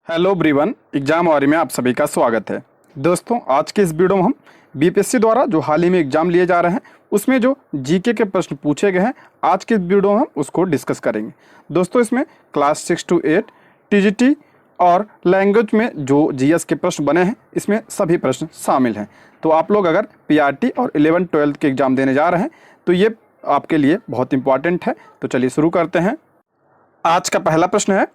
Hello everyone, exam वारी में आप सभी का स्वागत है। दोस्तों, आज के इस वीडियो में हम बीपीएससी द्वारा जो हाल ही में एग्जाम लिए जा रहे हैं उसमें जो जीके के प्रश्न पूछे गए हैं, आज के इस वीडियो में हम उसको डिस्कस करेंगे। दोस्तों, इसमें क्लास 6 to 8 टीजीटी और लैंग्वेज में जो जीएस के प्रश्न बने हैं, इसमें सभी प्रश्न शामिल हैं। तो आप लोग अगर पीआरटी और 11-12 के एग्ज़ाम देने जा रहे हैं तो ये आपके लिए बहुत इंपॉर्टेंट है। तो चलिए शुरू करते हैं। आज का पहला प्रश्न है,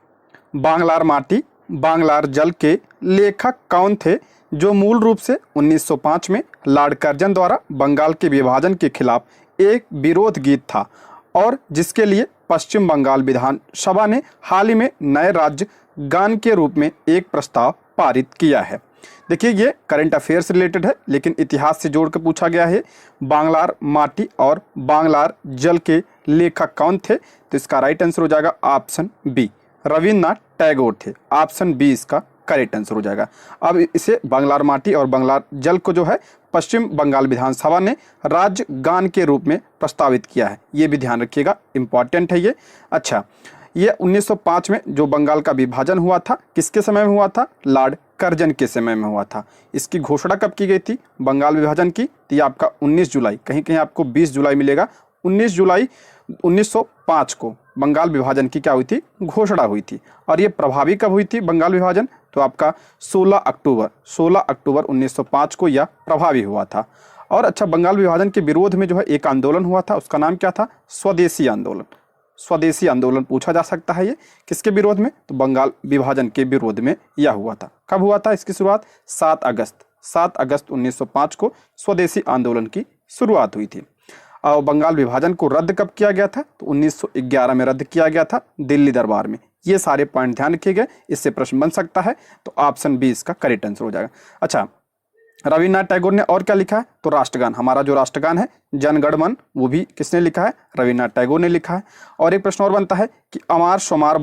बांग्लार माटी बांग्लार जल के लेखक कौन थे जो मूल रूप से 1905 में लॉर्ड कर्जन द्वारा बंगाल के विभाजन के खिलाफ एक विरोध गीत था और जिसके लिए पश्चिम बंगाल विधानसभा ने हाल ही में नए राज्य गान के रूप में एक प्रस्ताव पारित किया है। देखिए, ये करंट अफेयर से रिलेटेड है लेकिन इतिहास से जोड़ कर पूछा गया है। बांग्लार माटी और बांग्लार जल के लेखक कौन थे? तो इसका राइट आंसर हो जाएगा ऑप्शन बी, रविन्द्रनाथ टैगोर थे। ऑप्शन बी इसका करेक्ट आंसर हो जाएगा। अब इसे बांग्लार माटी और बांग्लार जल को जो है पश्चिम बंगाल विधानसभा ने राज्य गान के रूप में प्रस्तावित किया है, ये भी ध्यान रखिएगा, इंपॉर्टेंट है ये। अच्छा, ये 1905 में जो बंगाल का विभाजन हुआ था, किसके समय में हुआ था? लॉर्ड कर्जन के समय में हुआ था। इसकी घोषणा कब की गई थी बंगाल विभाजन की? तो ये आपका 19 जुलाई, कहीं कहीं आपको 20 जुलाई मिलेगा। 19 जुलाई 1905 को बंगाल विभाजन की क्या हुई थी? घोषणा हुई थी। और ये प्रभावी कब हुई थी बंगाल विभाजन? तो आपका 16 अक्टूबर 1905 को यह प्रभावी हुआ था। और अच्छा, बंगाल विभाजन के विरोध में जो है एक आंदोलन हुआ था, उसका नाम क्या था? स्वदेशी आंदोलन। स्वदेशी आंदोलन पूछा जा सकता है, ये किसके विरोध में? तो बंगाल विभाजन के विरोध में यह हुआ था। कब हुआ था इसकी शुरुआत? 7 अगस्त 1905 को स्वदेशी आंदोलन की शुरुआत हुई थी। और बंगाल विभाजन को रद्द कब किया गया था? तो 1911 में रद्द किया गया था दिल्ली दरबार में। ये सारे पॉइंट ध्यान रखिए गए, इससे प्रश्न बन सकता है। तो ऑप्शन बी इसका करेक्ट आंसर हो जाएगा। अच्छा, रविन्द्रनाथ टैगोर ने और क्या लिखा है? तो राष्ट्रगान, हमारा जो राष्ट्रगान है जन गण मन, वो भी किसने लिखा है? रविन्द्रनाथ टैगोर ने लिखा है। और एक प्रश्न और बनता है कि अमार शुमार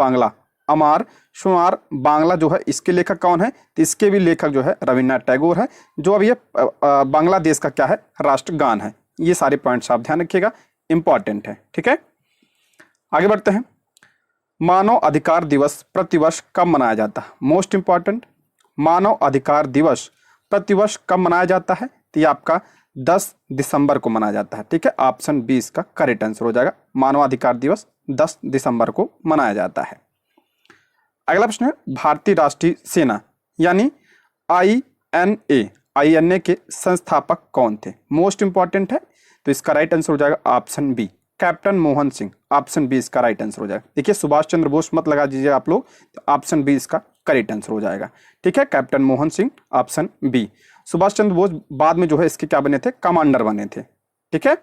बांग्ला जो है इसके लेखक कौन है? तो इसके भी लेखक जो है रविन्द्रनाथ टैगोर है, जो अब ये बांग्लादेश का क्या है? राष्ट्रगान है। ये सारे पॉइंट्स आप ध्यान रखिएगा, इंपॉर्टेंट है। ठीक है, आगे बढ़ते हैं। मानव अधिकार दिवस प्रतिवर्ष कब मनाया जाता है? मोस्ट इंपॉर्टेंट, मानव अधिकार दिवस प्रतिवर्ष कब मनाया जाता है? तो ये आपका 10 दिसंबर को मनाया जाता है। ठीक है, ऑप्शन बी इसका करेक्ट आंसर हो जाएगा। मानवाधिकार दिवस 10 दिसंबर को मनाया जाता है। अगला प्रश्न है, भारतीय राष्ट्रीय सेना यानी आईएनए के संस्थापक कौन थे? मोस्ट इंपॉर्टेंट है। तो इसका राइट आंसर हो जाएगा option B, captain Mohan Singh. Option B इसका राइट आंसर हो जाएगा। देखिए, सुभाष चंद्र बोस मत लगा दीजिए आप लोग, तो ऑप्शन बी इसका करेक्ट आंसर हो जाएगा। ठीक है, captain Mohan Singh, option B. Subhash Chandra Bose बाद में जो है इसके क्या बने थे? कमांडर बने थे। ठीक है,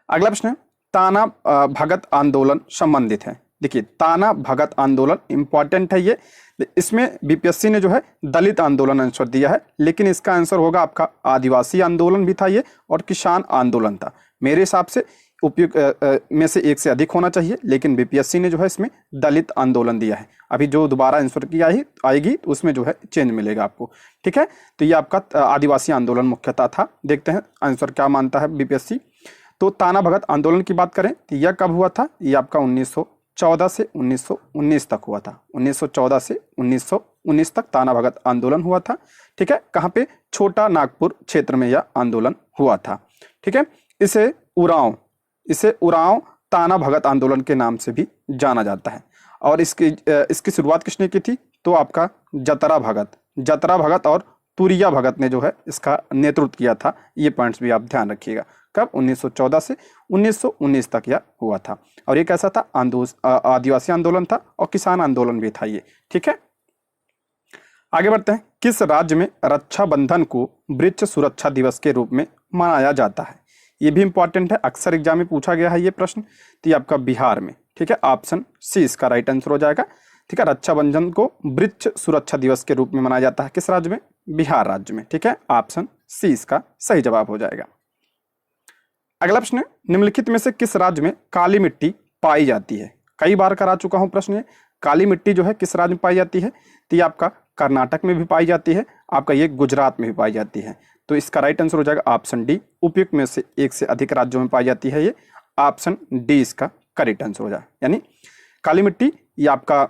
अगला प्रश्न है, ताना भगत आंदोलन संबंधित है। देखिए, ताना भगत आंदोलन इंपॉर्टेंट है ये। इसमें बीपीएससी ने जो है दलित आंदोलन आंसर दिया है, लेकिन इसका आंसर होगा आपका आदिवासी आंदोलन भी था ये और किसान आंदोलन था। मेरे हिसाब से उपयुक्त में से एक से अधिक होना चाहिए, लेकिन बीपीएससी ने जो है इसमें दलित आंदोलन दिया है। अभी जो दोबारा आंसर की आएगी तो उसमें जो है चेंज मिलेगा आपको। ठीक है, तो ये आपका आदिवासी आंदोलन मुख्यतः था। देखते हैं आंसर क्या मानता है बीपीएससी। तो ताना भगत आंदोलन की बात करें तो यह कब हुआ था? ये आपका 1914 से 1919 तक हुआ था। 1914 से 1919 तक ताना भगत आंदोलन हुआ था। ठीक है, कहाँ पे? छोटा नागपुर क्षेत्र में यह आंदोलन हुआ था। ठीक है, इसे उरांव ताना भगत आंदोलन के नाम से भी जाना जाता है। और इसकी शुरुआत किसने की थी? तो आपका जतरा भगत और तुरिया भगत ने जो है इसका नेतृत्व किया था। ये पॉइंट्स भी आप ध्यान रखिएगा। कब? 1914 से 1919 तक यह हुआ था। और ये कैसा था? आदिवासी आंदोलन था और किसान आंदोलन भी था ये। ठीक है, आगे बढ़ते हैं। किस राज्य में रक्षाबंधन को वृक्ष सुरक्षा दिवस के रूप में मनाया जाता है? ये भी इंपॉर्टेंट है, अक्सर एग्जाम में पूछा गया है ये प्रश्न। तो ये आपका बिहार में। ठीक है, ऑप्शन सी इसका राइट आंसर हो जाएगा। ठीक है, रक्षाबंधन को वृक्ष सुरक्षा दिवस के रूप में मनाया जाता है किस राज्य में? बिहार राज्य में। ठीक है, ऑप्शन सी इसका सही जवाब हो जाएगा। अगला प्रश्न है, निम्नलिखित में से किस राज्य में काली मिट्टी पाई जाती है? कई बार करा चुका हूं प्रश्न ये। काली मिट्टी जो है किस राज्य में पाई जाती है? तो ये आपका कर्नाटक में भी पाई जाती है, आपका ये गुजरात में भी पाई जाती है। तो इसका राइट आंसर हो जाएगा ऑप्शन डी, उपयुक्त में से एक से अधिक राज्यों में पाई जाती है ये। ऑप्शन डी इसका करेक्ट आंसर हो जाएगा। यानी काली मिट्टी ये आपका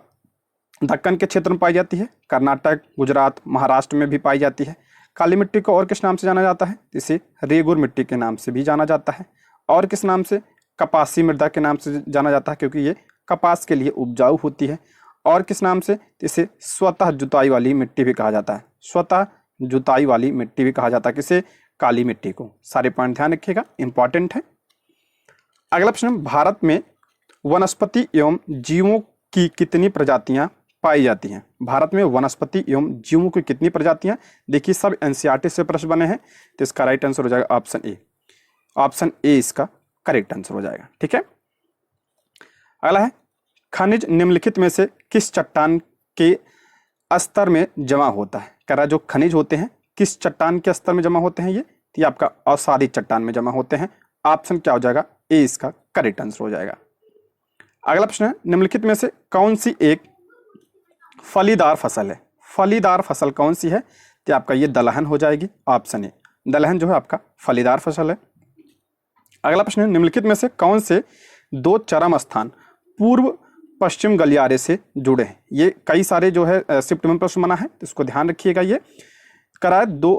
दक्कन के क्षेत्र में पाई जाती है, कर्नाटक, गुजरात, महाराष्ट्र में भी पाई जाती है। काली मिट्टी को और किस नाम से जाना जाता है? इसे रेगुर मिट्टी के नाम से भी जाना जाता है। और किस नाम से? कपासी मृदा के नाम से जाना जाता है, क्योंकि ये कपास के लिए उपजाऊ होती है। और किस नाम से? इसे स्वतः जुताई वाली मिट्टी भी कहा जाता है। स्वतः जुताई वाली मिट्टी भी कहा जाता है किसे? काली मिट्टी को। सारे पॉइंट ध्यान रखिएगा, इंपॉर्टेंट है। अगला प्रश्न, भारत में वनस्पति एवं जीवों की कितनी प्रजातियां पाई जाती हैं? भारत में वनस्पति एवं जीवों की कितनी प्रजातियां? देखिए सब एनसीईआरटी से प्रश्न बने हैं, तो इसका राइट आंसर हो जाएगा ऑप्शन ए। ऑप्शन ए इसका करेक्ट आंसर हो जाएगा। ठीक है। अगला है, खनिज निम्नलिखित में से किस चट्टान के स्तर में जमा होता है? कह रहा है जो खनिज होते हैं किस चट्टान के स्तर में जमा होते हैं? ये आपका अवसादी चट्टान में जमा होते हैं। ऑप्शन क्या हो जाएगा? ए इसका करेक्ट आंसर हो जाएगा। अगला प्रश्न है, निम्नलिखित में से कौन सी एक फलीदार फसल है? फलीदार फसल कौन सी है? तो आपका ये दलहन हो जाएगी। ऑप्शन ए, दलहन जो है आपका फलीदार फसल है। अगला प्रश्न है, निम्नलिखित में से कौन से दो चरम स्थान पूर्व पश्चिम गलियारे से जुड़े हैं? ये कई सारे जो है शिफ्ट में प्रश्न बना है, तो इसको ध्यान रखिएगा। ये कराए दो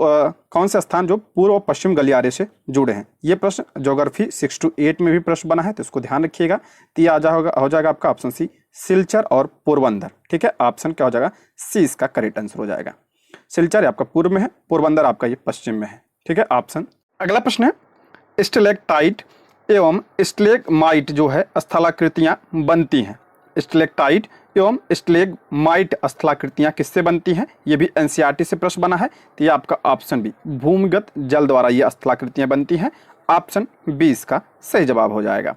कौन से स्थान जो पूर्व और पश्चिम गलियारे से जुड़े हैं? ये प्रश्न ज्योग्राफी 6 to 8 में भी प्रश्न बना है, तो इसको ध्यान रखिएगा। तो ये हो जाएगा आपका ऑप्शन सी, सिलचर और पोरबंदर। ठीक है, ऑप्शन क्या हो जाएगा? सी इसका करेक्ट आंसर हो जाएगा। सिलचर आपका पूर्व में है, पोरबंदर आपका ये पश्चिम में है। ठीक है, ऑप्शन। अगला प्रश्न है, स्टेलेक्टाइट एवं स्टेलेगमाइट जो है स्थलाकृतियां बनती हैं। स्टेलेक्टाइट एवं स्टेलेगमाइट स्थलाकृतियां किससे बनती हैं? ये भी एनसीईआरटी से प्रश्न बना है, तो ये आपका ऑप्शन बी, भूमिगत जल द्वारा ये स्थलाकृतियां बनती हैं। ऑप्शन बी इसका सही जवाब हो जाएगा।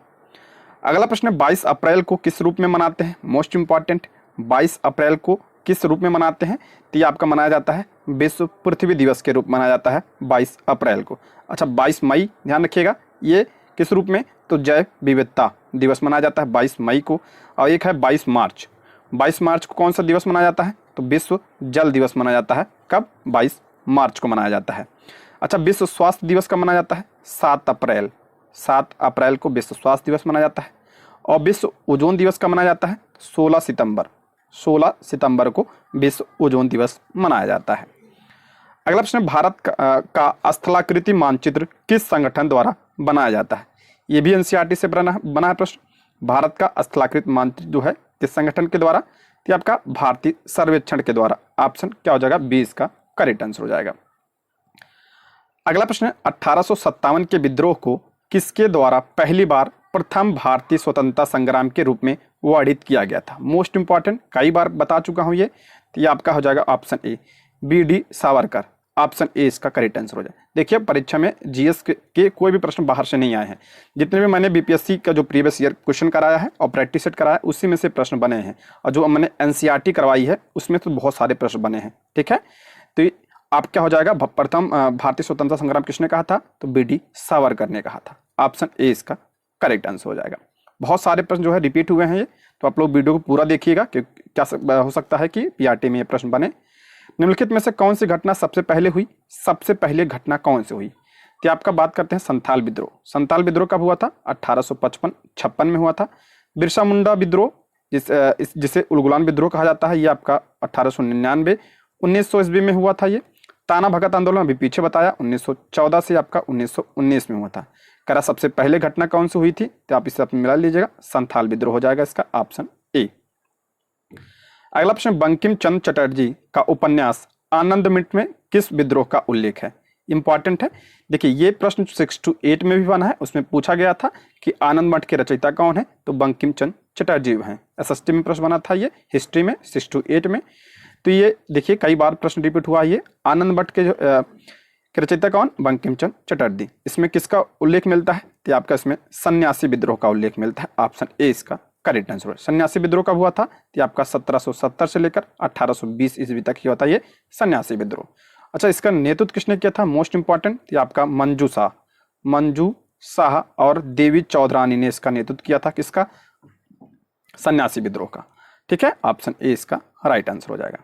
अगला प्रश्न है, 22 अप्रैल को किस रूप में मनाते हैं? मोस्ट इंपॉर्टेंट, 22 अप्रैल को किस रूप में मनाते हैं? तो ये आपका मनाया जाता है विश्व पृथ्वी दिवस के रूप में मनाया जाता है 22 अप्रैल को। अच्छा, 22 मई ध्यान रखिएगा, ये किस रूप में? तो जैव विविधता दिवस मनाया जाता है 22 मई को। और एक है 22 मार्च। 22 मार्च को कौन सा दिवस मनाया जाता है? तो विश्व जल दिवस मनाया जाता है। कब? 22 मार्च को मनाया जाता है। अच्छा, विश्व स्वास्थ्य दिवस कब मनाया जाता है? 7 अप्रैल। 7 अप्रैल को विश्व स्वास्थ्य दिवस मनाया जाता है। और विश्व ओजोन दिवस कब मनाया जाता है? 16 सितंबर। 16 सितंबर को विश्व ओजोन दिवस मनाया जाता है। अगला प्रश्न, भारत का स्थलाकृति मानचित्र किस संगठन द्वारा बनाया जाता है? ये भी एनसीईआरटी से बना है प्रश्न। भारत का स्थलाकृत मानचित्र जो है किस संगठन के द्वारा? तो आपका भारतीय सर्वेक्षण के द्वारा। ऑप्शन क्या हो जाएगा? बी इसका करेक्ट आंसर हो जाएगा। अगला प्रश्न है, 1857 के विद्रोह को किसके द्वारा पहली बार प्रथम भारतीय स्वतंत्रता संग्राम के रूप में वर्णित किया गया था? मोस्ट इंपॉर्टेंट, कई बार बता चुका हूं ये, तो ये आपका हो जाएगा option A, BD. Savarkar. Option A इसका करेक्ट आंसर हो जाए। देखिए परीक्षा में जीएस के कोई भी प्रश्न बाहर से नहीं आए हैं। जितने भी मैंने बीपीएससी का जो प्रीवियस ईयर क्वेश्चन कराया है और प्रैक्टिस सेट कराया है, उसी में से प्रश्न बने हैं। और जो मैंने एनसीईआरटी करवाई है उसमें तो बहुत सारे प्रश्न बने हैं। ठीक है, तो आप क्या हो जाएगा? प्रथम भारतीय स्वतंत्रता संग्राम किसने कहा था? तो बी.डी. सावरकर ने कहा था। ऑप्शन ए इसका करेक्ट आंसर हो जाएगा। बहुत सारे प्रश्न जो है रिपीट हुए हैं ये, तो आप लोग वीडियो को पूरा देखिएगा कि क्या हो सकता है कि पीआरटी में ये प्रश्न बने। निम्नलिखित में से कौन सी घटना सबसे पहले हुई? सबसे पहले घटना कौन सी हुई? तो आपका बात करते हैं संथाल विद्रोह। संथाल विद्रोह कब हुआ था? 1855 में हुआ था। बिरसा मुंडा विद्रोह जिसे उलगुलान विद्रोह कहा जाता है, ये आपका 1899 1900 ईस्वी में हुआ था। ये ताना भगत आंदोलन अभी पीछे बताया 1914 से आपका 1919 में हुआ था। करा सबसे पहले घटना कौन सी हुई थी? तो आप इसे मिला लीजिएगा, संथाल विद्रोह हो जाएगा इसका ऑप्शन ए। अगला प्रश्न, बंकिम चंद्र चटर्जी का उपन्यास आनंद मिट में किस विद्रोह का उल्लेख है? इंपॉर्टेंट है। देखिए ये प्रश्न 6 to 8 में भी बना है, उसमें पूछा गया था कि आनंद मठ के रचयिता कौन है? तो बंकिम चंद्र चटर्जी हैं। एसएसटी में प्रश्न बना था ये, हिस्ट्री में 6 to 8 में। तो ये देखिए कई बार प्रश्न रिपीट हुआ। ये आनंद मठ के रचयिता कौन? बंकिम चंद्र चटर्जी। इसमें किसका उल्लेख मिलता है? तो आपका इसमें सन्यासी विद्रोह का उल्लेख मिलता है। ऑप्शन ए इसका करेक्ट आंसर है। सन्यासी विद्रोह कब हुआ था? तो आपका 1770 से लेकर 1820 ईस्वी तक ही होता है ये सन्यासी विद्रोह। अच्छा, इसका नेतृत्व किसने किया था? मोस्ट इंपॉर्टेंट, ये आपका मंजू शाह और देवी चौधरानी ने इसका नेतृत्व किया था। किसका? सन्यासी विद्रोह का। ठीक है, ऑप्शन ए इसका राइट आंसर हो जाएगा।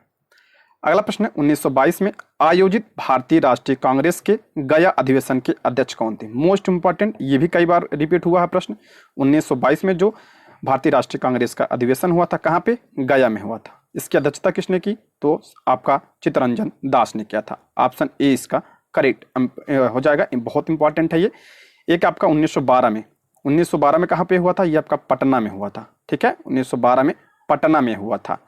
अगला प्रश्न है, 1922 में आयोजित भारतीय राष्ट्रीय कांग्रेस के गया अधिवेशन के अध्यक्ष कौन थे? मोस्ट इंपॉर्टेंट, ये भी कई बार रिपीट हुआ है प्रश्न। 1922 में जो भारतीय राष्ट्रीय कांग्रेस का अधिवेशन हुआ था, कहाँ पे? गया में हुआ था। इसकी अध्यक्षता किसने की? तो आपका चित्तरंजन दास ने किया था। ऑप्शन ए इसका करेक्ट हो जाएगा। बहुत इंपॉर्टेंट है ये। एक आपका 1912 में कहाँ पे हुआ था? ये आपका पटना में हुआ था। ठीक है, 1912 में पटना में हुआ था।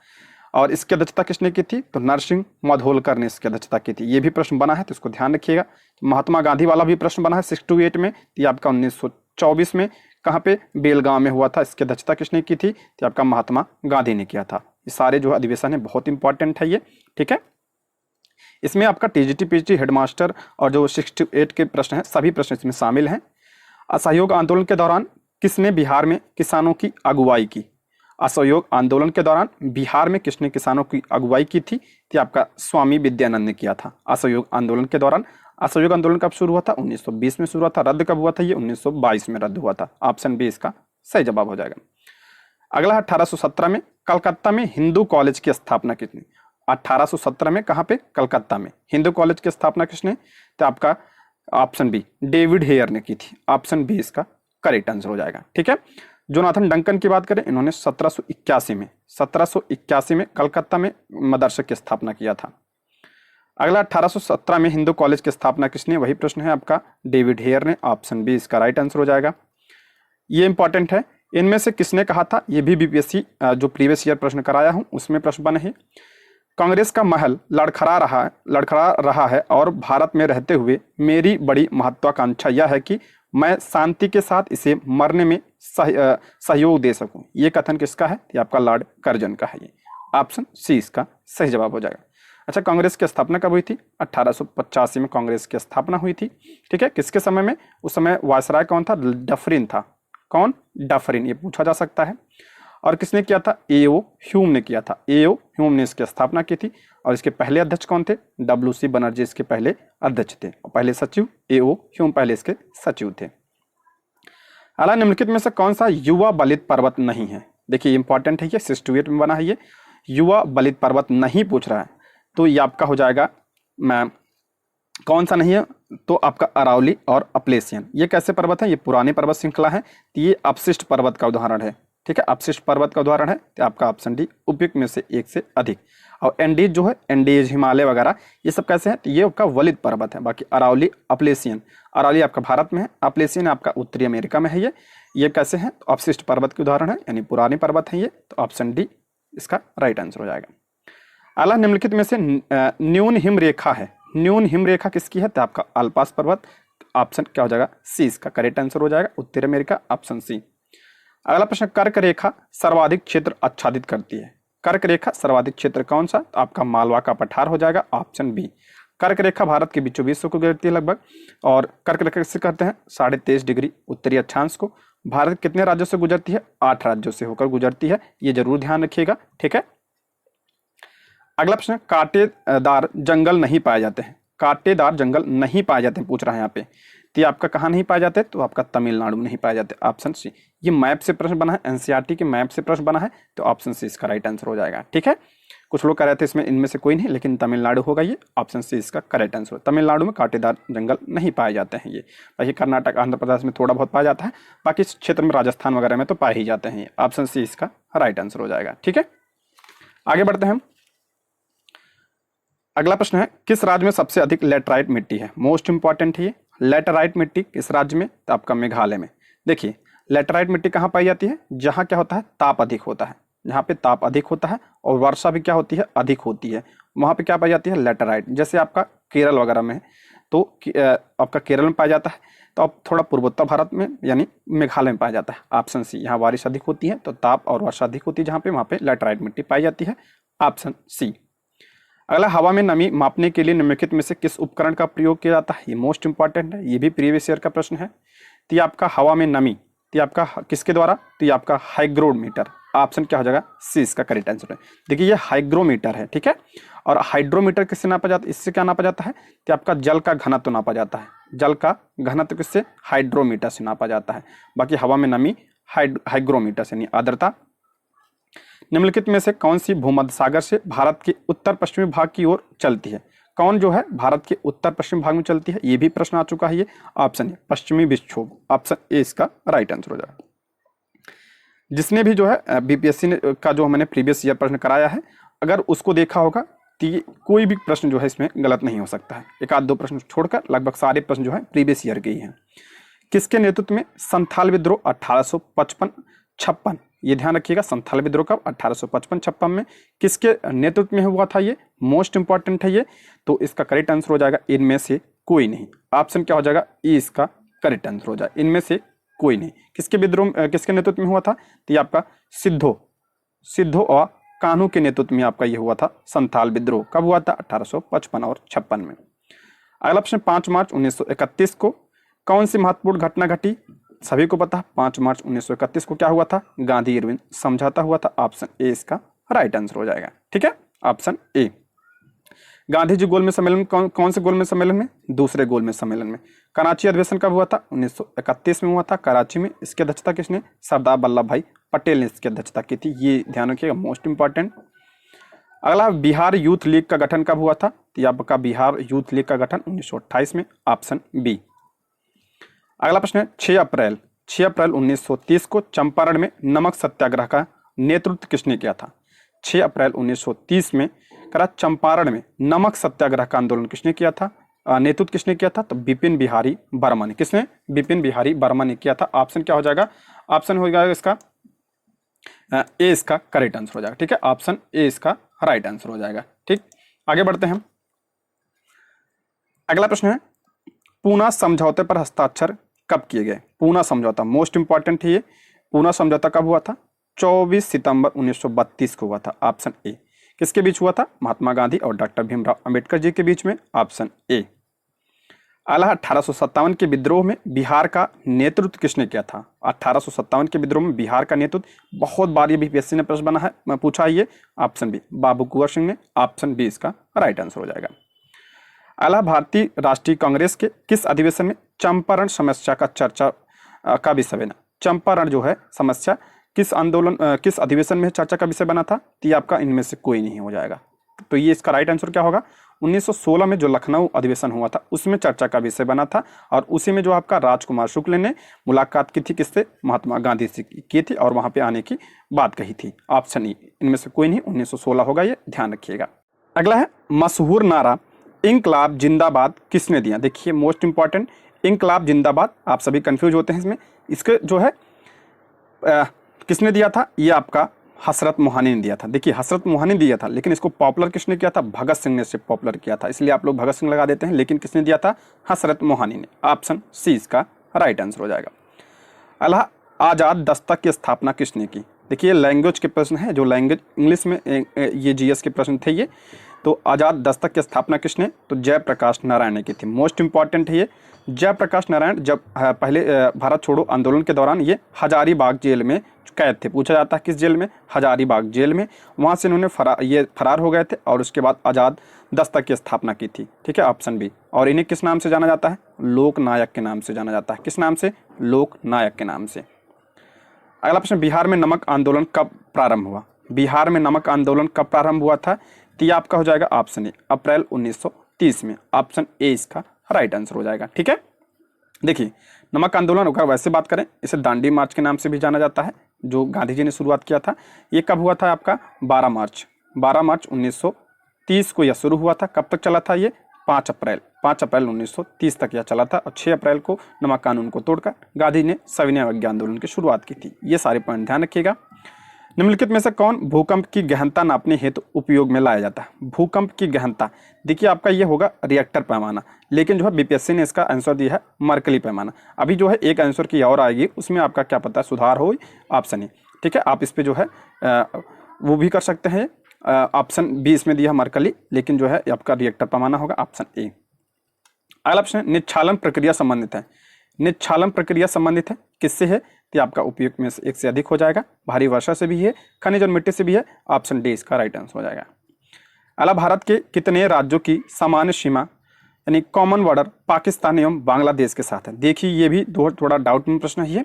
और इसकी अध्यक्षता किसने की थी? तो नरसिंह मधोलकर ने इसकी अध्यक्षता की थी। ये भी प्रश्न बना है तो इसको ध्यान रखिएगा। महात्मा गांधी वाला भी प्रश्न बना है 6 to 8 में। ये आपका 1924 में कहाँ पे? बेलगांव में हुआ था। इसकी अध्यक्षता किसने की थी? तो आपका महात्मा गांधी ने किया था। ये सारे जो अधिवेशन है बहुत इंपॉर्टेंट है ये। ठीक है, इसमें आपका टीजीटी पीजीटी हेडमास्टर और जो 6 to 8 के प्रश्न हैं सभी प्रश्न इसमें शामिल हैं। असहयोग आंदोलन के दौरान किसने बिहार में किसानों की अगुवाई की? असहयोग आंदोलन के दौरान बिहार में किसने किसानों की अगुवाई की थी? तो आपका स्वामी विद्यानंद ने किया था। असहयोग आंदोलन के दौरान, असहयोग आंदोलन कब शुरू हुआ था? 1920 में शुरू हुआ था। रद्द कब हुआ था? ये 1922 में रद्द हुआ था। ऑप्शन बी इसका सही जवाब हो जाएगा। अगला 1817 में कलकत्ता में हिंदू कॉलेज की स्थापना किसने? 1817 में कहाँ पे? कलकत्ता में हिंदू कॉलेज की स्थापना किसने? तो आपका ऑप्शन बी डेविड हेयर ने की थी। ऑप्शन बी इसका करेक्ट आंसर हो जाएगा। ठीक है, जोनाथन डंकन की बात करें, इन्होंने 1781 में कलकत्ता में मदरसे की स्थापना किया था। अगला 1817 में हिंदू कॉलेज की स्थापना किसने? वही प्रश्न है आपका डेविड हेयर ने। ऑप्शन बी इसका राइट आंसर हो जाएगा। ये इंपॉर्टेंट है। इनमें से किसने कहा था? ये भी बीपीएससी जो प्रीवियस ईयर प्रश्न कराया हूं उसमें प्रश्न बने हैं। कांग्रेस का महल लड़खड़ा रहा है और भारत में रहते हुए मेरी बड़ी महत्वाकांक्षा यह है कि मैं शांति के साथ इसे मरने में सहयोग दे सकूं। ये कथन किसका है? ये आपका लॉर्ड कर्जन का है। ये ऑप्शन सी इसका सही जवाब हो जाएगा। अच्छा, कांग्रेस की स्थापना कब हुई थी? 1885 में कांग्रेस की स्थापना हुई थी। ठीक है, किसके समय में? उस समय वायसराय कौन था? डफरिन था। कौन? डफरिन, ये पूछा जा सकता है। और किसने किया था? एओ ह्यूम ने किया था। एओ ह्यूम ने इसकी स्थापना की थी। और इसके पहले अध्यक्ष कौन थे? WC बनर्जी इसके पहले अध्यक्ष थे और पहले सचिव एओ ह्यूम पहले इसके सचिव थे। अगला, निम्नलिखित में से कौन सा युवा बलित पर्वत नहीं है? देखिए इंपॉर्टेंट है ये, 6 to 8 में बना है ये। युवा बलित पर्वत नहीं पूछ रहा है तो ये आपका हो जाएगा कौन सा नहीं है? तो आपका अरावली और अपलेशियन। ये कैसे पर्वत है? ये पुराने पर्वत श्रृंखला है। तो ये अपशिष्ट पर्वत का उदाहरण है। ठीक है, अपशिष्ट पर्वत का उदाहरण है। तो आपका ऑप्शन डी उपयुक्त में से एक से अधिक। और एंडीज जो है, एंडीज हिमालय वगैरह ये सब कैसे हैं? तो ये आपका वलित पर्वत है। बाकी अरावली अपलेशियन, अरावली आपका भारत में है, अपलेशियन आपका उत्तरी अमेरिका में है। ये कैसे हैं? तो अपशिष्ट पर्वत के उदाहरण है, यानी पुराने पर्वत है ये। तो ऑप्शन डी इसका राइट आंसर हो जाएगा। अगला, निम्नलिखित में से न्यून हिम रेखा है। न्यून हिम रेखा किसकी है? तो आपका अल्पास पर्वत। ऑप्शन क्या हो जाएगा? सी इसका करेक्ट आंसर हो जाएगा, उत्तरी अमेरिका। Option C. अगला प्रश्न, कर्क रेखा सर्वाधिक क्षेत्र आच्छादित करती है। कर्क रेखा सर्वाधिक क्षेत्र कौन सा? तो आपका मालवा का पठार हो जाएगा। Option B. कर्क रेखा भारत के बीचों बीच को गुजरती है लगभग। और कर्क रेखा किससे कहते हैं? 23.5 डिग्री उत्तरी अक्षांश को। भारत कितने राज्यों से गुजरती है? 8 राज्यों से होकर गुजरती है। ये जरूर ध्यान रखिएगा। ठीक है, अगला प्रश्न, कांटेदार जंगल नहीं पाए जाते हैं। कांटेदार जंगल नहीं पाए जाते हैं पूछ रहा है यहाँ पे। तो ये आपका कहाँ नहीं पाए जाते? तो आपका तमिलनाडु में नहीं पाए जाते। Option C. ये मैप से प्रश्न बना है, एनसीईआरटी के मैप से प्रश्न बना है। तो ऑप्शन सी इसका राइट आंसर हो जाएगा। ठीक है, कुछ लोग कह रहे थे इसमें इनमें से कोई नहीं, लेकिन तमिलनाडु होगा ये। ऑप्शन सी इसका करेक्ट आंसर। तमिलनाडु में कांटेदार जंगल नहीं पाए जाते हैं ये। बाकी कर्नाटक आंध्र प्रदेश में थोड़ा बहुत पाया जाता है, बाकी इस क्षेत्र में राजस्थान वगैरह में तो पाए ही जाते हैं। ऑप्शन सी इसका राइट आंसर हो जाएगा। ठीक है, आगे बढ़ते हैं हम। अगला प्रश्न है, किस राज्य में सबसे अधिक लेटराइट मिट्टी है? मोस्ट इंपॉर्टेंट है ये। लेटराइट मिट्टी किस राज्य में? तो आपका मेघालय में। देखिए, लेटराइट मिट्टी कहाँ पाई जाती है? जहाँ क्या होता है? ताप अधिक होता है। जहाँ पे ताप अधिक होता है और वर्षा भी क्या होती है? अधिक होती है, वहाँ पे क्या पाई जाती है? लेटराइट। जैसे आपका केरल वगैरह में है तो आपका केरल में पाया जाता है। तो अब थोड़ा पूर्वोत्तर भारत में यानी मेघालय में पाया जाता है। Option C. यहाँ बारिश अधिक होती है तो ताप और वर्षा अधिक होती है जहाँ पे, वहाँ पे लेटराइट मिट्टी पाई जाती है। Option C. अगला, हवा में नमी मापने के लिए निम्नलिखित में से किस उपकरण का प्रयोग किया जाता है? ये मोस्ट इंपॉर्टेंट है, ये भी प्रीवियस ईयर का प्रश्न है। तो ये आपका हवा में नमी, तो ये आपका किसके द्वारा? तो ये आपका हाइग्रोमीटर। ऑप्शन क्या हो जाएगा? सी इसका करेक्ट आंसर है। देखिए, ये हाइग्रोमीटर है। ठीक है, और हाइड्रोमीटर किससे नापा जाता है? इससे क्या नापा जाता है? तो आपका जल का घनत्व नापा जाता है। जल का घनत्व किससे? हाइड्रोमीटर से नापा जाता है। बाकी हवा में नमी हाइग्रोमीटर से, यानी आर्द्रता। निम्नलिखित में से कौन सी भूमध्य सागर से भारत के उत्तर पश्चिमी भाग की ओर चलती है? कौन जो है भारत के उत्तर पश्चिम भाग में चलती है? ये भी प्रश्न आ चुका है ये। ऑप्शन है पश्चिमी विक्षोभ। ऑप्शन ए इसका राइट आंसर हो जाएगा। जिसने भी जो है बीपीएससी का जो मैंने प्रीवियस ईयर प्रश्न कराया है, अगर उसको देखा होगा तो ये कोई भी प्रश्न जो है इसमें गलत नहीं हो सकता है। एक आध दो प्रश्न छोड़कर लगभग सारे प्रश्न जो है प्रीवियस ईयर के ही हैं। किसके नेतृत्व में संथाल विद्रोह 1855-56, ये ध्यान रखिएगा, संथाल विद्रोह कब 1855-56 में किसके नेतृत्व में हुआ था, ये मोस्ट इंपॉर्टेंट है ये। तो इसका करेक्ट आंसर हो जाएगा इनमें से कोई नहीं। ऑप्शन क्या हो जाएगा, ई इसका करेक्ट आंसर हो जाएगा, इनमें से कोई नहीं। किसके विद्रोह किसके नेतृत्व में हुआ था, तो ये आपका सिद्धो और कान्हू के नेतृत्व में आपका ये हुआ था संथाल विद्रोह। कब हुआ था, 1855 और 56 में। अगला प्रश्न, 5 मार्च 1931 को कौन सी महत्वपूर्ण घटना घटी, सभी को पता है 5 मार्च 1931 को क्या हुआ था, गांधी इरविन समझौता हुआ था। ऑप्शन ए इसका राइट आंसर हो जाएगा। ठीक है, ऑप्शन ए। गांधी जी गोलमेज सम्मेलन कौन से गोलमेज सम्मेलन में, दूसरे गोलमेज सम्मेलन में। कराची अधिवेशन कब हुआ था, 1931 में हुआ था कराची में। इसकी अध्यक्षता किसने, सरदार वल्लभ भाई पटेल ने इसकी अध्यक्षता की थी, ये ध्यान रखिएगा, मोस्ट इंपॉर्टेंट। अगला, बिहार यूथ लीग का गठन कब हुआ था, तो आपका बिहार यूथ लीग का गठन 1928 में। Option B. अगला प्रश्न है 6 अप्रैल 1930 को चंपारण में नमक सत्याग्रह का नेतृत्व किसने किया था। 6 अप्रैल 1930 में करा चंपारण में नमक सत्याग्रह का आंदोलन किसने किया था, नेतृत्व किसने किया था, तो बिपिन बिहारी वर्मा ने। किसने, बिपिन बिहारी वर्मा ने किया था। ऑप्शन क्या हो जाएगा, ऑप्शन हो जाएगा इसका ए इसका करेक्ट आंसर हो जाएगा। ठीक है, ऑप्शन ए इसका राइट आंसर हो जाएगा। ठीक, आगे बढ़ते हैं। अगला प्रश्न है, पूना समझौते पर हस्ताक्षर कब किए गए। पूना समझौता मोस्ट इंपॉर्टेंट है ये। पूना समझौता कब हुआ था, 24 सितंबर 1932 को हुआ था। Option A. किसके बीच हुआ था, महात्मा गांधी और डॉक्टर भीमराव अंबेडकर जी के बीच में। Option A. अगला, 1857 के विद्रोह में बिहार का नेतृत्व किसने किया था। 1857 के विद्रोह में बिहार का नेतृत्व बहुत बार ये बीपीएससी ने प्रश्न बना है, मैं पूछा है ये। ऑप्शन बी, बाबू कुंवर सिंह ने। ऑप्शन बी इसका राइट आंसर हो जाएगा। अगला, भारतीय राष्ट्रीय कांग्रेस के किस अधिवेशन में चंपारण समस्या का चर्चा का विषय बना। चंपारण जो है समस्या किस आंदोलन किस अधिवेशन में चर्चा का विषय बना था, तो ये आपका इनमें से कोई नहीं हो जाएगा। तो ये इसका राइट आंसर क्या होगा, 1916 में जो लखनऊ अधिवेशन हुआ था उसमें चर्चा का विषय बना था, और उसी में जो आपका राजकुमार शुक्ल ने मुलाकात की थी किससे, महात्मा गांधी से की थी, और वहां पे आने की बात कही थी। ऑप्शन ई, इनमें से कोई नहीं, 1916 होगा, ये ध्यान रखिएगा। अगला है, मशहूर नारा इंकलाब जिंदाबाद किसने दिया। देखिए मोस्ट इंपॉर्टेंट, इंकलाब जिंदाबाद, आप सभी कंफ्यूज होते हैं इसमें, इसके जो है किसने दिया था, ये आपका हसरत मोहानी ने दिया था। देखिए हसरत मोहानी ने दिया था, लेकिन इसको पॉपुलर किसने किया था, भगत सिंह ने इसे पॉपुलर किया था, इसलिए आप लोग भगत सिंह लगा देते हैं, लेकिन किसने दिया था, हसरत मोहानी ने। ऑप्शन सी इसका राइट आंसर हो जाएगा। अल्लाह, आज़ाद दस्तक की स्थापना किसने की। देखिए लैंग्वेज के प्रश्न है, जो लैंग्वेज इंग्लिश में ये जीएस के प्रश्न थे ये। तो आज़ाद दस्तक की स्थापना किसने, तो जयप्रकाश नारायण ने की थी। मोस्ट इंपॉर्टेंट है ये। जयप्रकाश नारायण जब पहले भारत छोड़ो आंदोलन के दौरान ये हजारीबाग जेल में कैद थे। पूछा जाता है किस जेल में, हजारीबाग जेल में। वहाँ से इन्होंने फरार हो गए थे, और उसके बाद आज़ाद दस्तक की स्थापना की थी। ठीक है, ऑप्शन बी। और इन्हें किस नाम से जाना जाता है, लोकनायक के नाम से जाना जाता है। किस नाम से, लोकनायक के नाम से। अगला प्रश्न, बिहार में नमक आंदोलन कब प्रारंभ हुआ। बिहार में नमक आंदोलन कब प्रारंभ हुआ था, तो ये आपका हो जाएगा ऑप्शन ए, अप्रैल 1930 में। ऑप्शन ए इसका राइट आंसर हो जाएगा। ठीक है, देखिए नमक आंदोलन अगर वैसे बात करें, इसे दांडी मार्च के नाम से भी जाना जाता है, जो गांधी जी ने शुरुआत किया था। ये कब हुआ था आपका, 12 मार्च 1930 को यह शुरू हुआ था। कब तक चला था ये, 5 अप्रैल 1930 तक यह चला था, और 6 अप्रैल को नमक कानून को तोड़कर गांधी ने सविनय अवज्ञा आंदोलन की शुरुआत की थी। ये सारे पॉइंट ध्यान रखिएगा। निम्नलिखित में से कौन भूकंप की गहनता नापने हेतु उपयोग में लाया जाता है। भूकंप की गहनता, देखिए आपका ये होगा रिएक्टर पैमाना, लेकिन जो है बीपीएससी ने इसका आंसर दिया है मरकली पैमाना। अभी जो है एक आंसर की और आएगी, उसमें आपका क्या पता है सुधार हो, ऑप्शन ए। ठीक है, आप इस पे जो है वो भी कर सकते हैं। ऑप्शन बी इसमें दिया है मरकली, लेकिन जो है आपका रिएक्टर पैमाना होगा, ऑप्शन ए। अगला प्रश्न, निच्छालन प्रक्रिया संबंधित है। निच्छालन प्रक्रिया संबंधित है किससे है, तो आपका उपयुक्त में से एक से अधिक हो जाएगा। भारी वर्षा से भी है, खनिज और मिट्टी से भी है। ऑप्शन डी इसका राइट आंसर हो जाएगा। अगला, भारत के कितने राज्यों की सामान्य सीमा यानी कॉमन बॉर्डर पाकिस्तान एवं बांग्लादेश के साथ है। देखिए ये भी थोड़ा डाउट में प्रश्न है।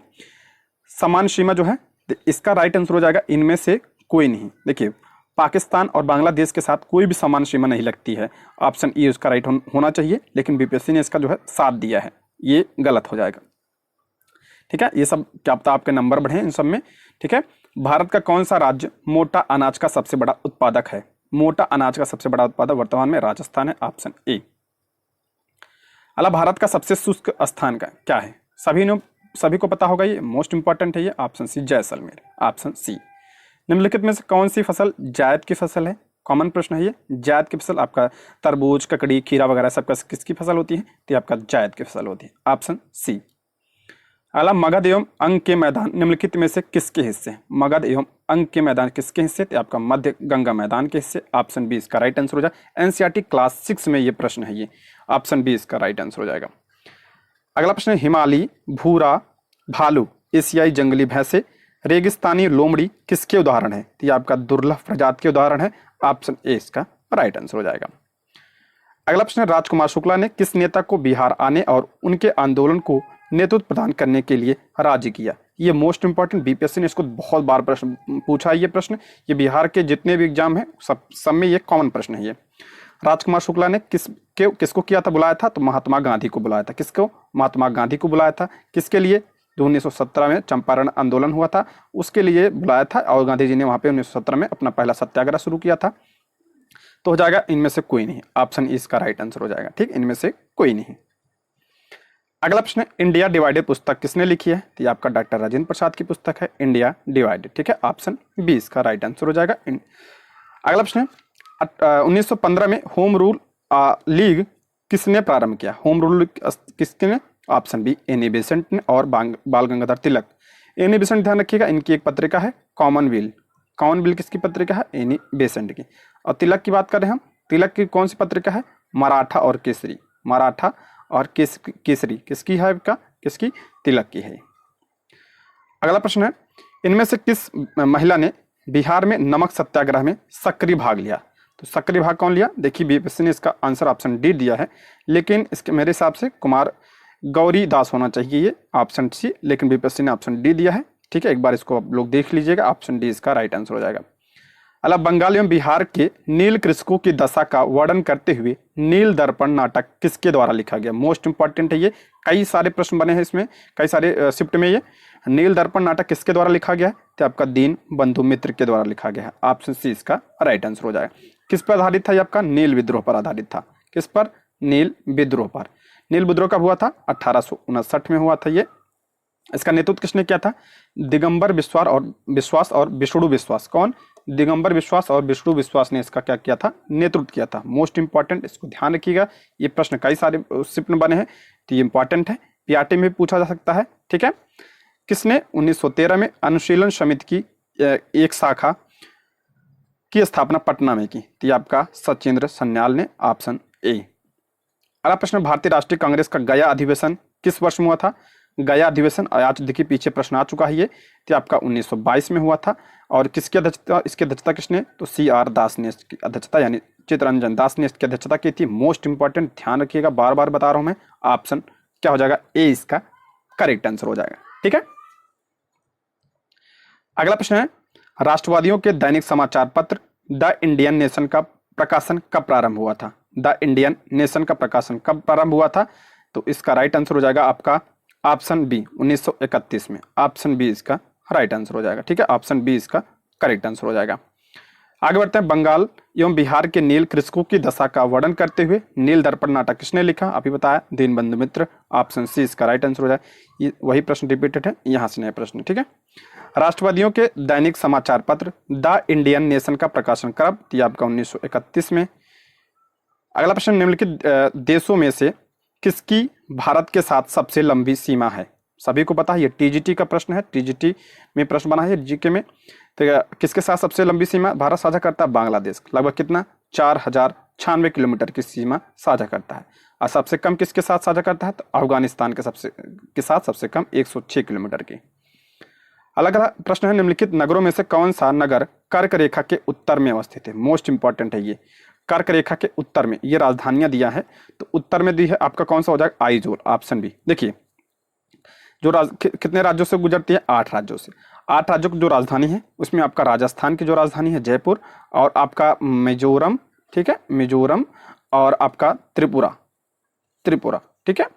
समान सीमा जो है, तो इसका राइट आंसर हो जाएगा इनमें से कोई नहीं। देखिए पाकिस्तान और बांग्लादेश के साथ कोई भी समान सीमा नहीं लगती है। ऑप्शन ई उसका राइट होना चाहिए, लेकिन बीपीएससी ने इसका जो है साथ दिया है, ये गलत हो जाएगा। ठीक है, ये सब क्या पता आपके नंबर बढ़े इन सब में। ठीक है, भारत का कौन सा राज्य मोटा अनाज का सबसे बड़ा उत्पादक है। मोटा अनाज का सबसे बड़ा उत्पादक वर्तमान में राजस्थान है, ऑप्शन ए। अला भारत का सबसे शुष्क स्थान का क्या है? सभी को पता होगा, ये मोस्ट इंपॉर्टेंट है, ये option C Jaisalmer, option C. निम्नलिखित में से कौन सी फसल जायद की फसल है? कॉमन प्रश्न है ये। जायद की फसल आपका तरबूज, ककड़ी, खीरा वगैरह सबका किसकी फसल होती है? तो आपका जायद की फसल होती है, ऑप्शन सी। अगला, मगध एवं अंग के मैदान निम्नलिखित में से किसके हिस्से? मगध एवं अंग के मैदान किसके हिस्से? तो आपका मध्य गंगा मैदान के हिस्से, ऑप्शन बी इसका राइट आंसर हो जाएगा। एनसीईआरटी क्लास 6 में ये प्रश्न है, ये ऑप्शन बी इसका राइट आंसर हो जाएगा। अगला प्रश्न है, हिमालयी भूरा भालू, एशियाई जंगली भैंसे, रेगिस्तानी लोमड़ी किसके उदाहरण है? तो ये आपका दुर्लभ प्रजाति के उदाहरण है, ऑप्शन ए इसका राइट आंसर हो जाएगा। अगला प्रश्न है, राजकुमार शुक्ला ने किस नेता को बिहार आने और उनके आंदोलन को नेतृत्व प्रदान करने के लिए राजी किया? ये मोस्ट इंपॉर्टेंट, बीपीएससी ने इसको बहुत बार प्रश्न पूछा है। ये प्रश्न ये बिहार के जितने भी एग्जाम है सब में ये कॉमन प्रश्न है। ये राजकुमार शुक्ला ने किसको किया था, बुलाया था? तो महात्मा गांधी को बुलाया था। किसको? महात्मा गांधी को बुलाया था। किसके लिए? 1917 में चंपारण आंदोलन हुआ था, उसके लिए बुलाया था, और गांधी जी ने वहां पे 1917 में अपना पहला सत्याग्रह शुरू किया था। तो हो जाएगा इनमें से कोई नहीं, ऑप्शन ई इसका राइट आंसर हो जाएगा। ठीक, इनमें से कोई नहीं। अगला प्रश्न है, इंडिया डिवाइडेड पुस्तक किसने लिखी है? तो ये आपका डॉक्टर राजेंद्र प्रसाद की पुस्तक है, इंडिया डिवाइडेड। ठीक है, ऑप्शन बी इसका राइट आंसर हो जाएगा। अगला प्रश्न है, 1915 में होम रूल लीग किसने प्रारंभ किया? होम रूल किसने? ऑप्शन बी एनी बेसेंट ने और बाल गंगाधर तिलक। एनी बेसेंट ध्यान रखिएगा, इनकी एक पत्रिका है कॉमनवेल्थ। कॉमनवेल्थ किसकी पत्रिका है? एनी बेसेंट की। और तिलक की बात करें हम, तिलक की कौन सी पत्रिका है? मराठा और केसरी। मराठा और केसरी किसकी है? आपका किसकी? तिलक की है। अगला प्रश्न है, इनमें से किस महिला ने बिहार में नमक सत्याग्रह में सक्रिय भाग लिया? तो सक्रिय भाग कौन लिया? देखिए, बीपीएससी ने इसका आंसर ऑप्शन डी दिया है, लेकिन इसके मेरे हिसाब से कुमार गौरी दास होना चाहिए, ये ऑप्शन सी, लेकिन बीपीएससी ने ऑप्शन डी दिया है। ठीक है, एक बार इसको आप लोग देख लीजिएगा, ऑप्शन डी इसका राइट आंसर हो जाएगा। अला, बंगाल एवं बिहार के नील कृषकों की दशा का वर्णन करते हुए नील दर्पण नाटक किसके द्वारा लिखा गया? मोस्ट इंपॉर्टेंट है ये, कई सारे प्रश्न बने हैं इसमें, कई सारे शिफ्ट में। ये नील दर्पण नाटक किसके द्वारा लिखा गया है? तो आपका दीन बंधु मित्र के द्वारा लिखा गया है, ऑप्शन सी इसका राइट आंसर हो जाएगा। किस पर आधारित था? ये आपका नील विद्रोह पर आधारित था। किस पर? नील विद्रोह पर। नील विद्रोह कब हुआ था? 1859 में हुआ था ये। इसका नेतृत्व किसने किया था? दिगंबर विश्वास और विष्णु विश्वास। कौन? दिगंबर विश्वास और विष्णु विश्वास ने इसका क्या किया था? नेतृत्व किया था। मोस्ट इंपॉर्टेंट, इसको ध्यान रखिएगा, ये प्रश्न कई सारे शिफ्ट में बने हैं, तो ये इंपॉर्टेंट है, पीआरटी में भी पूछा जा सकता है। ठीक है, किसने 1913 में अनुशीलन समिति की एक शाखा की स्थापना पटना में की? तो ये आपका सचिंद्र सन्याल ने, ऑप्शन ए। अगला प्रश्न, भारतीय राष्ट्रीय कांग्रेस का गया अधिवेशन किस वर्ष में हुआ था? गया अधिवेशन आज देखिए पीछे प्रश्न आ चुका है, ये तो आपका 1922 में हुआ था। और किसकी अध्यक्षता, इसकी अध्यक्षता किसने? तो CR दास ने इसकी अध्यक्षता, यानी चित्तरंजन दास ने इसकी अध्यक्षता की थी। मोस्ट इंपॉर्टेंट, ध्यान रखिएगा, बार बार बता रहा हूं मैं, ऑप्शन क्या हो जाएगा? ए इसका करेक्ट आंसर हो जाएगा। ठीक है, अगला प्रश्न है, राष्ट्रवादियों के दैनिक समाचार पत्र द इंडियन नेशन का प्रकाशन कब प्रारंभ हुआ था? द इंडियन नेशन का प्रकाशन कब प्रारंभ हुआ था? तो इसका राइट आंसर हो जाएगा आपका ऑप्शन बी, 1931 में। ऑप्शन बी इसका राइट आंसर हो जाएगा। ठीक है, ऑप्शन बी इसका करेक्ट आंसर हो जाएगा। आगे बढ़ते हैं, बंगाल एवं बिहार के नील कृषकों की दशा का वर्णन करते हुए नील दर्पण नाटक किसने लिखा? अभी बताया, दीनबंधु मित्र। ऑप्शन सी इसका राइट आंसर हो जाए। ये वही प्रश्न रिपीटेड है, यहाँ से नया प्रश्न। ठीक है, राष्ट्रवादियों के दैनिक समाचार पत्र द इंडियन नेशन का प्रकाशन कब? तो आपका 1931 में। अगला प्रश्न, निम्नलिखित देशों में से किसकी भारत के साथ सबसे लंबी सीमा है? सभी को पता है, ये टीजीटी का प्रश्न है, टीजीटी में प्रश्न बना है जीके में। तो किसके साथ सबसे लंबी सीमा भारत साझा करता है? बांग्लादेश। लगभग कितना? 4096 किलोमीटर की सीमा साझा करता है। और सबसे कम किसके साथ साझा करता है? तो अफगानिस्तान के साथ सबसे कम 106 किलोमीटर की। अलग अलग प्रश्न है, निम्नलिखित नगरों में से कौन सा नगर कर्क रेखा के उत्तर में अवस्थित है? मोस्ट इंपॉर्टेंट है ये, कर्क रेखा के उत्तर में। ये राजधानियां दिया है, तो उत्तर में दी है आपका कौन सा हो जाएगा? Aizawl, option B. देखिए, जो कितने राज्यों से गुजरती है? 8 राज्यों से। 8 राज्यों की जो राजधानी है उसमें आपका राजस्थान की जो राजधानी है जयपुर, और आपका मिजोरम, ठीक है, मिजोरम, और आपका त्रिपुरा। ठीक है,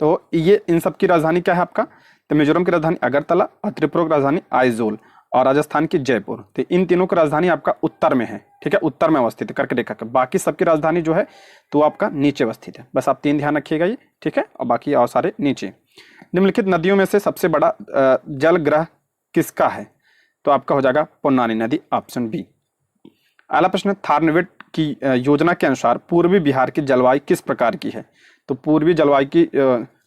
तो ये इन सब की राजधानी क्या है आपका? तो मिजोरम की राजधानी अगरतला और त्रिपुरा की राजधानी आइजोल। और राजस्थान की जयपुर। तो इन तीनों की राजधानी आपका उत्तर में है, ठीक है, उत्तर में अवस्थित है कर्क रेखा के। बाकी सबकी राजधानी जो है तो आपका नीचे अवस्थित है। बस आप 3 ध्यान रखिएगा ये, ठीक है, और बाकी और सारे नीचे। निम्नलिखित नदियों में से सबसे बड़ा जल ग्रह किसका है? तो आपका हो जाएगा पुन्नानी नदी, ऑप्शन बी। अगला प्रश्न, थारनवेट की योजना के अनुसार पूर्वी बिहार की जलवायु किस प्रकार की है? तो पूर्वी जलवायु की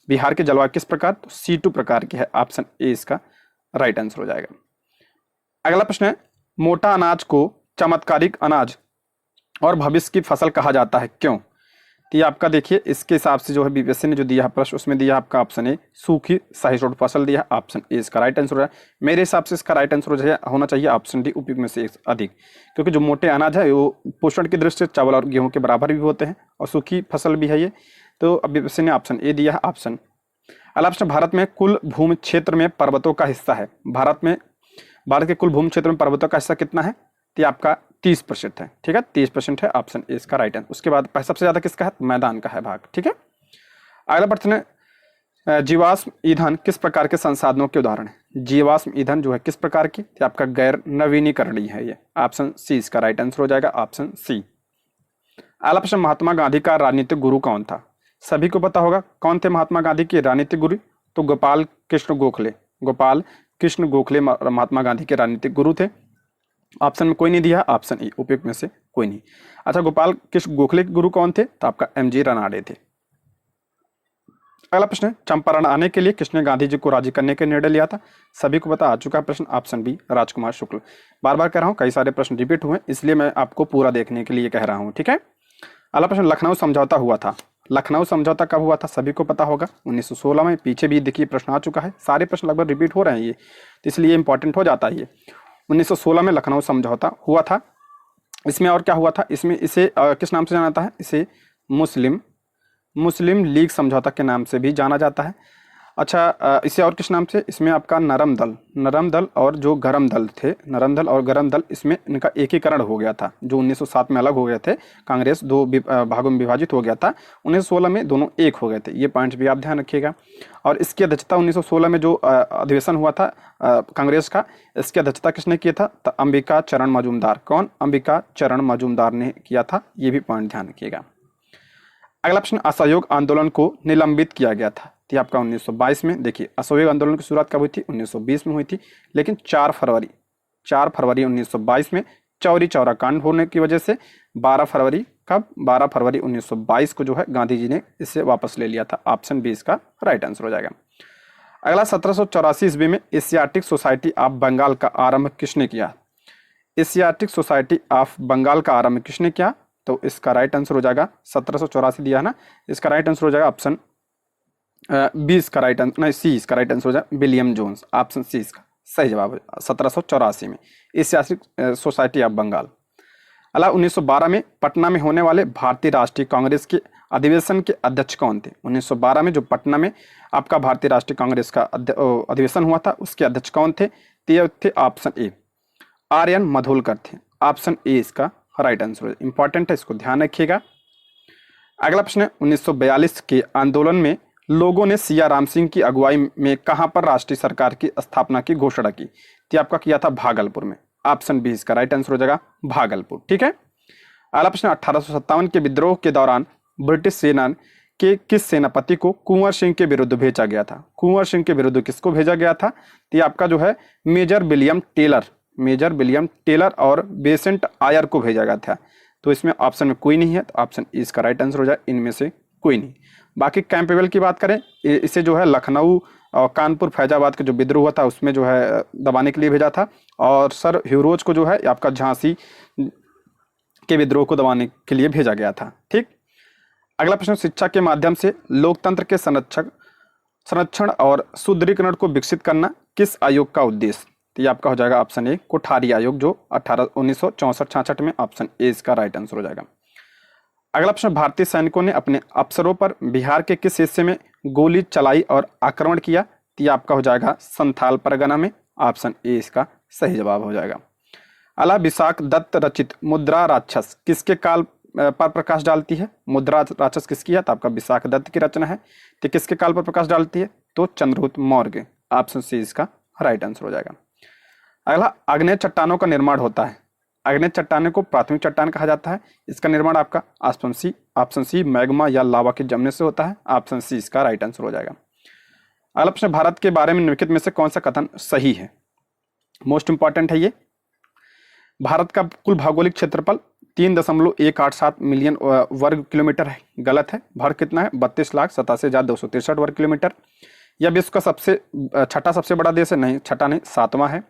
बिहार की जलवायु किस प्रकार? तो C2 प्रकार की है, ऑप्शन ए इसका राइट आंसर हो जाएगा। अगला प्रश्न है, मोटा अनाज को चमत्कारिक अनाज और भविष्य की फसल कहा जाता है, क्यों? तो ये आपका देखिए इसके हिसाब से जो है बीपीएससी ने जो दिया है प्रश्न, उसमें दिया आपका ऑप्शन ए सूखी सहिष्णु फसल दिया, ऑप्शन ए इसका राइट आंसर हो जाए। मेरे हिसाब से इसका राइट आंसर होना चाहिए ऑप्शन डी, उपयुक्त में से अधिक, क्योंकि जो मोटे अनाज है वो पोषण की दृष्टि से चावल और गेहूं के बराबर भी होते हैं और सूखी फसल भी है ये, तो अब बीपीएससी ने ऑप्शन ए दिया है, ऑप्शन। अगला प्रश्न, भारत में कुल भूमि क्षेत्र में पर्वतों का हिस्सा है, भारत के कुल भूमि क्षेत्र में पर्वतों का हिस्सा कितना है? तो आपका 30% है, ठीक है, 30% है, ऑप्शन ए इसका राइट आंसर। उसके बाद सबसे ज्यादा किसका है? मैदान का है भाग, ठीक है। अगला प्रश्न है, जीवाश्म ईंधन किस प्रकार के संसाधनों के उदाहरण है? जीवाश्म ईंधन जो है किस प्रकार की? तो आपका गैर नवीनीकरणीय है ये, ऑप्शन सी इसका राइट आंसर हो जाएगा, ऑप्शन सी। अगला प्रश्न, महात्मा गांधी का राजनीतिक गुरु कौन था? सभी को पता होगा कौन थे महात्मा गांधी के राजनीतिक गुरु? तो गोपाल कृष्ण गोखले महात्मा गांधी के राजनीतिक गुरु थे। ऑप्शन में कोई नहीं दिया, ऑप्शन ए उपयुक्त में से कोई नहीं। अच्छा, गोपाल कृष्ण गोखले के गुरु कौन थे? तो आपका एमजी रानाडे थे। अगला प्रश्न है, चंपारण आने के लिए किसने गांधी जी को राजी करने का निर्णय लिया था? सभी को पता आ चुका है प्रश्न, ऑप्शन बी राजकुमार शुक्ल। बार बार कह रहा हूँ, कई सारे प्रश्न रिपीट हुए इसलिए मैं आपको पूरा देखने के लिए कह रहा हूँ, ठीक है। अगला प्रश्न, लखनऊ समझौता हुआ था, लखनऊ समझौता कब हुआ था? सभी को पता होगा 1916 में। पीछे भी देखिए प्रश्न आ चुका है, सारे प्रश्न लगभग रिपीट हो रहे हैं ये, तो इसलिए इंपॉर्टेंट हो जाता है ये। 1916 में लखनऊ समझौता हुआ था। इसमें और क्या हुआ था? इसमें इसे किस नाम से जाना जाता है? इसे मुस्लिम लीग समझौता के नाम से भी जाना जाता है। अच्छा, इसे और किस नाम से? इसमें आपका नरम दल और जो गरम दल थे, नरम दल और गरम दल, इसमें इनका एकीकरण हो गया था। जो 1907 में अलग हो गए थे, कांग्रेस 2 भागों में विभाजित हो गया था, 1916 में दोनों एक हो गए थे। ये पॉइंट्स भी आप ध्यान रखिएगा। और इसकी अध्यक्षता 1916 में जो अधिवेशन हुआ था कांग्रेस का, इसकी अध्यक्षता किसने किया था? तो अंबिका चरण मजूमदार। कौन? अंबिका चरण मजूमदार ने किया था, ये भी पॉइंट ध्यान रखिएगा। अगला प्रश्न, असहयोग आंदोलन को निलंबित किया गया था, तो आपका 1922 में। देखिए असहयोग आंदोलन की शुरुआत कब हुई थी? 1920 में हुई थी, लेकिन 4 फरवरी 1922 में चौरी चौरा कांड होने की वजह से 12 फरवरी 1922 को जो है गांधी जी ने इसे वापस ले लिया था। ऑप्शन बी इसका राइट आंसर हो जाएगा। अगला, 1784 ईस्वी में एशियाटिक सोसाइटी ऑफ बंगाल का आरंभ किसने किया? एशियाटिक सोसाइटी ऑफ बंगाल का आरंभ किसने किया? तो इसका राइट आंसर हो जाएगा 1784 दिया है ना, इसका राइट आंसर हो जाएगा ऑप्शन बी इसका राइट आंसर, नहीं सी इसका राइट आंसर हो जाएगा विलियम जोन्स। ऑप्शन सी इसका सही जवाब है। 1784 में एशियाटिक सोसाइटी ऑफ बंगाल। अला 1912 में पटना में होने वाले भारतीय राष्ट्रीय कांग्रेस के अधिवेशन के अध्यक्ष कौन थे? 1912 में जो पटना में आपका भारतीय राष्ट्रीय कांग्रेस का अधिवेशन हुआ था, उसके अध्यक्ष कौन थे? ते थे ऑप्शन ए आर्यन मधोलकर थे। ऑप्शन ए इसका राइट आंसर है, इंपॉर्टेंट है, इसको ध्यान रखिएगा। अगला प्रश्न है, 1942 के आंदोलन में लोगों ने सिया राम सिंह की अगुवाई में कहां पर राष्ट्रीय सरकार की स्थापना की घोषणा की? तो आपका किया था भागलपुर में। ऑप्शन बी इसका राइट आंसर हो जाएगा भागलपुर, ठीक है। अगला प्रश्न, 1857 के विद्रोह के दौरान ब्रिटिश सेना के किस सेनापति को कुंवर सिंह के विरुद्ध भेजा गया था? कुंवर सिंह के विरुद्ध किसको भेजा गया था? तो आपका जो है मेजर विलियम टेलर और बेसेंट आयर को भेजा गया था। तो इसमें ऑप्शन में कोई नहीं है, तो ऑप्शन ई इसका राइट आंसर हो जाए, इनमें से कोई नहीं। बाकी कैंपेबल की बात करें, इसे जो है लखनऊ और कानपुर फैजाबाद का जो विद्रोह हुआ था उसमें जो है दबाने के लिए भेजा था, और सर ह्यूरोज को जो है आपका झांसी के विद्रोह को दबाने के लिए भेजा गया था, ठीक। अगला प्रश्न, शिक्षा के माध्यम से लोकतंत्र के संरक्षण और सुदृढ़ीकरण को विकसित करना किस आयोग का उद्देश्य? तो ये आपका हो जाएगा ऑप्शन ए कोठारी आयोग, जो 1964-66 में। ऑप्शन ए इसका राइट आंसर हो जाएगा। अगला प्रश्न, भारतीय सैनिकों ने अपने अफसरों पर बिहार के किस हिस्से में गोली चलाई और आक्रमण किया? तो ये आपका हो जाएगा संथाल परगना में। ऑप्शन ए इसका सही जवाब हो जाएगा। अला विशाख दत्त रचित मुद्रा राक्षस किसके काल पर प्रकाश डालती है? मुद्रा राक्षस किसकी है? तो आपका विशाख दत्त की रचना है। तो किसके काल पर प्रकाश डालती है? तो चंद्रगुप्त मौर्य। ऑप्शन सी इसका राइट आंसर हो जाएगा। अगला, आग्नेय चट्टानों का निर्माण होता है। आग्नेय चट्टानों को प्राथमिक चट्टान कहा जाता है। इसका निर्माण आपका ऑप्शन सी मैग्मा या लावा के जमने से होता है। ऑप्शन सी इसका राइट आंसर हो जाएगा। अगला प्रश्न, भारत के बारे में निम्नलिखित में से कौन सा कथन सही है? मोस्ट इंपॉर्टेंट है ये। भारत का कुल भौगोलिक क्षेत्रफल 3.187 मिलियन वर्ग किलोमीटर है। गलत है। भारत कितना है? 32,87,263 वर्ग किलोमीटर। यह विश्व का छठा सबसे बड़ा देश है। नहीं, छठा नहीं, 7वां है।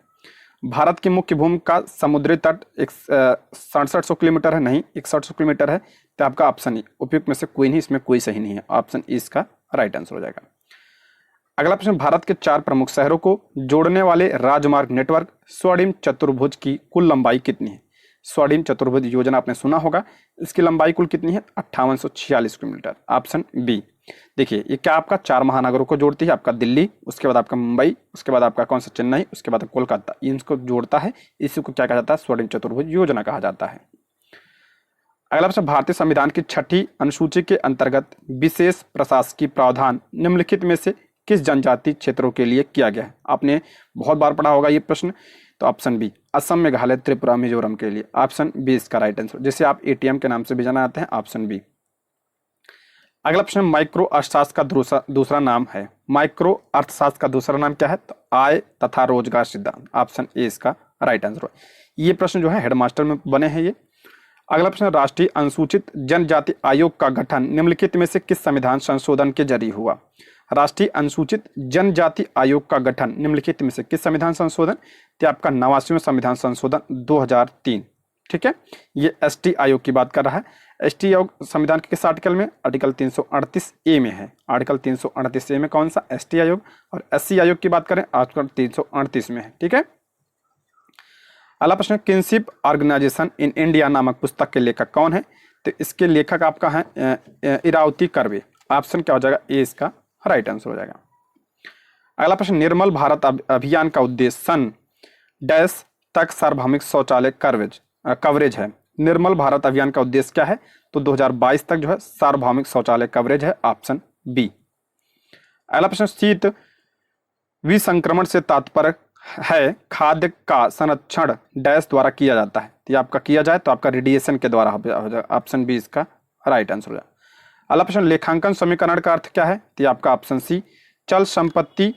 भारत की मुख्य भूमि का समुद्री तट 6700 किलोमीटर है। नहीं, 6100 किलोमीटर है। तो आपका ऑप्शन ई, उपयुक्त में से कोई नहीं, इसमें कोई सही नहीं है। ऑप्शन ई इसका राइट आंसर हो जाएगा। अगला प्रश्न, भारत के 4 प्रमुख शहरों को जोड़ने वाले राजमार्ग नेटवर्क स्वर्णिम चतुर्भुज की कुल लंबाई कितनी है? स्वर्णिम चतुर्भुज योजना आपने सुना होगा। इसकी लंबाई कुल कितनी है? 5846 किलोमीटर। Option B. देखिए, ये क्या आपका 4 महानगरों को जोड़ती है। आपका दिल्ली, उसके बाद आपका मुंबई, उसके बाद आपका कौन सा चेन्नई, उसके बाद कोलकाता, इनको जोड़ता है। इसी को क्या कहा जाता है? स्वर्णिम चतुर्भुज योजना कहा जाता है। अगला प्रश्न, भारतीय संविधान की 6ठी अनुसूची के अंतर्गत विशेष प्रशासकीय प्रावधान निम्नलिखित में से किस जनजाति क्षेत्रों के लिए किया गया है? आपने बहुत बार पढ़ा होगा ये प्रश्न। तो ऑप्शन बी, असम, मेघालय, त्रिपुरा, मिजोरम के लिए। ऑप्शन बी इसका राइट आंसर, जिसे आप एटीएम के नाम से भी जाना जाते हैं। Option B. अगला प्रश्न, माइक्रो अर्थशास्त्र का दूसरा नाम है। माइक्रो अर्थशास्त्र का दूसरा नाम क्या है? तो आय तथा रोजगार सिद्धांत। ऑप्शन ए इसका राइट आंसर है। ये प्रश्न जो है हेडमास्टर में बने हैं ये। अगला प्रश्न, राष्ट्रीय अनुसूचित जनजाति आयोग का गठन निम्नलिखित में से किस संविधान संशोधन के जरिए हुआ? राष्ट्रीय अनुसूचित जनजाति आयोग का गठन निम्नलिखित में से किस संविधान संशोधन? तो आपका 89वां संविधान संशोधन 2003। ठीक है, ये एसटी आयोग की बात कर रहा है। एसटी आयोग संविधान के किस आर्टिकल में? आर्टिकल 338 ए में है। आर्टिकल 338 ए में कौन सा? एसटी आयोग। और एससी आयोग की बात करें, आर्टिकल 338 में है। ठीक है। अगला प्रश्न, किनशिप ऑर्गेनाइजेशन इन इंडिया नामक पुस्तक के लेखक कौन है? तो इसके लेखक आपका है इरावती कर्वे। ऑप्शन क्या हो जाएगा? ए इसका राइट आंसर हो जाएगा। अगला प्रश्न, निर्मल भारत अभियान का उद्देश्य सन डैश तक सार्वभौमिक शौचालय कवरेज है। निर्मल भारत अभियान का उद्देश्य क्या है? तो 2022 तक जो है सार्वभौमिक शौचालय कवरेज है। Option B. अगला प्रश्न, शीत विसंक्रमण से तात्पर्य है खाद्य का संरक्षण डैश द्वारा किया जाता है। तो आपका किया जाए तो आपका रेडिएशन के द्वारा हो जाएगा। ऑप्शन बी इसका राइट आंसर हो जाएगा। अगला प्रश्न, लेखांकन समीकरण का अर्थ क्या है? तो आपका ऑप्शन सी, चल संपत्ति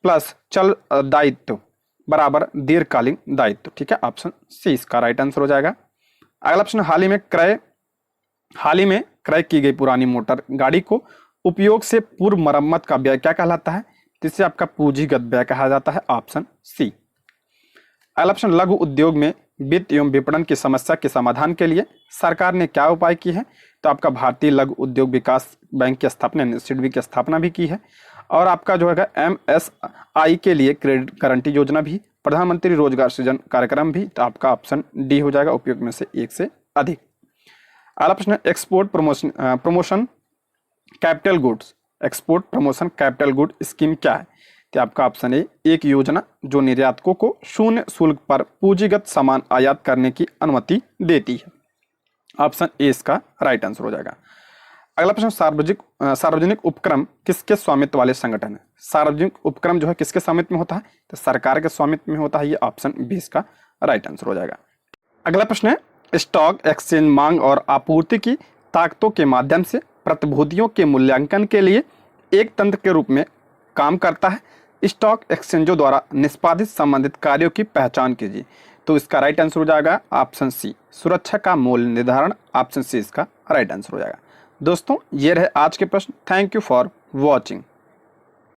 प्लस चल दायित्व बराबर दीर्घकालीन दायित्व। ठीक है, ऑप्शन सी इसका राइट आंसर हो जाएगा। अगला प्रश्न, हाल ही में क्रय की गई पुरानी मोटर गाड़ी को उपयोग से पूर्व मरम्मत का व्यय क्या कहलाता है? जिससे आपका पूंजीगत व्यय कहा जाता है। Option C. अगला प्रश्न, लघु उद्योग में वित्त एवं विपणन की समस्या के समाधान के लिए सरकार ने क्या उपाय की है? तो आपका भारतीय लघु उद्योग विकास बैंक की स्थापना, सिडबी की स्थापना भी की है। और आपका जो है एमएसआई के लिए क्रेडिट गारंटी योजना भी, प्रधानमंत्री रोजगार सृजन कार्यक्रम भी। तो आपका ऑप्शन डी हो जाएगा, उपयुक्त में से एक से अधिक। अगला प्रश्न, export promotion capital goods, export promotion capital good scheme क्या है? तो आपका ऑप्शन ए, एक योजना जो निर्यातकों को शून्य शुल्क पर पूंजीगत सामान आयात करने की अनुमति देती है। ऑप्शन ए इसका राइट आंसर हो जाएगा। अगला प्रश्न, सार्वजनिक उपक्रम किसके स्वामित्व वाले संगठन है? सार्वजनिक उपक्रम जो है किसके स्वामित्व में होता है? तो सरकार के स्वामित्व में होता है। ये ऑप्शन बी इसका राइट आंसर हो जाएगा। अगला प्रश्न है, स्टॉक एक्सचेंज मांग और आपूर्ति की ताकतों के माध्यम से प्रतिभूतियों के मूल्यांकन के लिए एक तंत्र के रूप में काम करता है। स्टॉक एक्सचेंजों द्वारा निष्पादित संबंधित कार्यों की पहचान कीजिए। तो इसका राइट आंसर हो जाएगा ऑप्शन सी, सुरक्षा का मूल्य निर्धारण। ऑप्शन सी इसका राइट आंसर हो जाएगा। दोस्तों, ये रहे आज के प्रश्न। Thank you for watching.